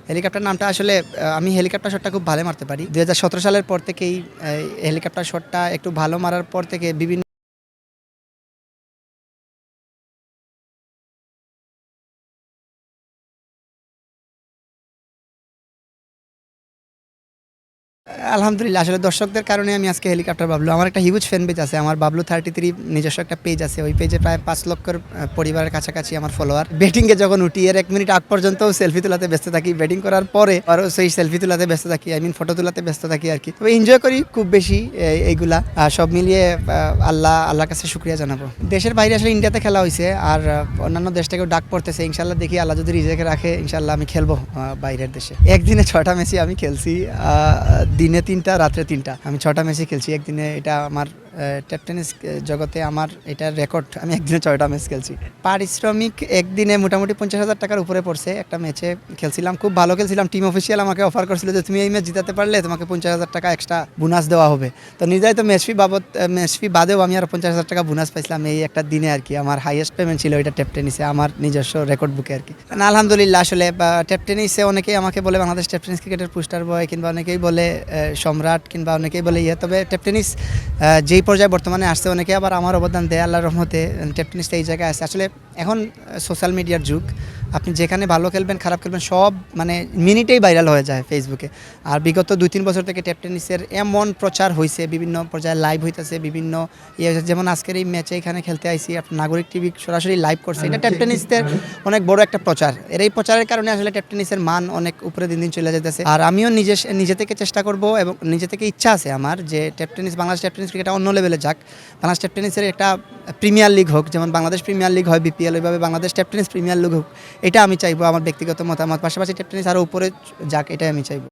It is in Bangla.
হেলিকপ্টার নামটা আসলে আমি হেলিকপ্টার শটটা খুব ভালো মারতে পারি। ২০১৭ সালের পর থেকেই হেলিকপ্টার শটটা একটু ভালো মারার পর থেকে বিভিন্ন আলহামদুলিল্লাহ আসলে দর্শকদের কারণে আমি আজকে হেলিকপ্টার বাবলু। আমার একটা হিউজ ফ্যান পেজ আছে। আমার বাবলু 33 নিজস্ব একটা পেজ আছে। ওই পেজে প্রায় ৫ লক্ষের পরিবারের কাছাকাছি আমার ফলোয়ার। ব্যাটিংয়ে যখন উঠি এর ১ মিনিট আগ পর্যন্তও সেলফি তোলাতে ব্যস্ত থাকি। ব্যাটিং করার পরে আরও সেই সেলফি তোলাতে ব্যস্ত থাকি। ফটো তোলাতে ব্যস্ত থাকি আরকি। তবে এনজয় করি খুব বেশি এইগুলা। সব মিলিয়ে আল্লাহর কাছে শুকরিয়া জানাবো। দেশের বাইরে আসলে ইন্ডিয়াতে খেলা হইছে। আর অন্যান্য দেশ থেকেও ডাক পড়তেছে। ইনশাআল্লাহ দেখি আল্লাহ যদি রিজিকে রাখে ইনশাআল্লাহ আমি খেলবো বাইরের দেশে। একদিনে ৬টা ম্যাচই আমি খেলছি। দিনে ৩টা রাত্রে ৩টা আমি ৬টা ম্যাচই খেলছি একদিনে। এটা আমার টেপ টেনিস জগতে আমার এটার রেকর্ড। আমি একদিনে ৬টা ম্যাচ খেলছি। পারিশ্রমিক একদিনে মোটামুটি ৫০,০০০ টাকার উপরে পড়ছে। একটা ম্যাচে খেলছিলাম, খুব ভালো খেলছিলাম। টিম অফিসিয়াল আমাকে অফার করছিল যে তুমি এই ম্যাচ জিতাতে পারলে তোমাকে ৫০,০০০ টাকা এক্সট্রা বোনাস দেওয়া হবে। তো নির্ধারিত ম্যাচ ফি বাদেও আমি আরও ৫০,০০০ টাকা বোনাস পাইছিলাম এই একটা দিনে আর কি। আমার হাইয়েস্ট পেমেন্ট ছিল এটা টেপ টেনিসে, আমার নিজস্ব রেকর্ড বুকে আর কি। আলহামদুলিল্লাহ আসলে টেপ টেনিসে অনেকেই আমাকে বলে বাংলাদেশ টেপ টেনিস ক্রিকেটের পোস্টার বয়, কিংবা অনেকেই বলে সম্রাট, কিংবা অনেকেই বলে তবে টেপ টেনিস যেই পর্যায়ে বর্তমানে আসছে অনেকে আবার আমার অবদান দেয় আল্লাহর রহমতে। টেপ টেনিসটা এই জায়গায় আসছে। আসলে এখন সোশ্যাল মিডিয়ার যুগ। আপনি যেখানে ভালো খেলবেন খারাপ খেলবেন সব মানে মিনিটেই ভাইরাল হয়ে যায় ফেসবুকে। আর বিগত ২-৩ বছর থেকে টেপ টেনিসের এমন প্রচার হয়েছে, বিভিন্ন পর্যায়ে লাইভ হইতেছে, বিভিন্ন হয়েছে। যেমন আজকের এই ম্যাচে এখানে খেলতে আইসি, নাগরিক টিভি সরাসরি লাইভ করছে। এটা টেপ টেনিসের অনেক বড় একটা প্রচার। এই প্রচারের কারণে আসলে টেপ টেনিসের মান অনেক উপরে দিন দিন চলে যেতেছে। আর আমিও নিজে থেকে চেষ্টা করব এবং নিজে থেকে ইচ্ছা আছে আমার যে tape tennis, Bangladesh tape tennis cricket অন্য লেভেলে যাক। বাংলাদেশ টেপ টেনিসের একটা প্রিমিয়ার লিগ হোক, যেমন বাংলাদেশ প্রিমিয়ার লিগ হয় বিপিএল, ওইভাবে Bangladesh tape tennis premier league হোক। এটা আমি চাইবো, আমার ব্যক্তিগত মতামত। পাশাপাশি টেপ টেনিস আরও উপরে যাক, এটাই আমি চাইবো।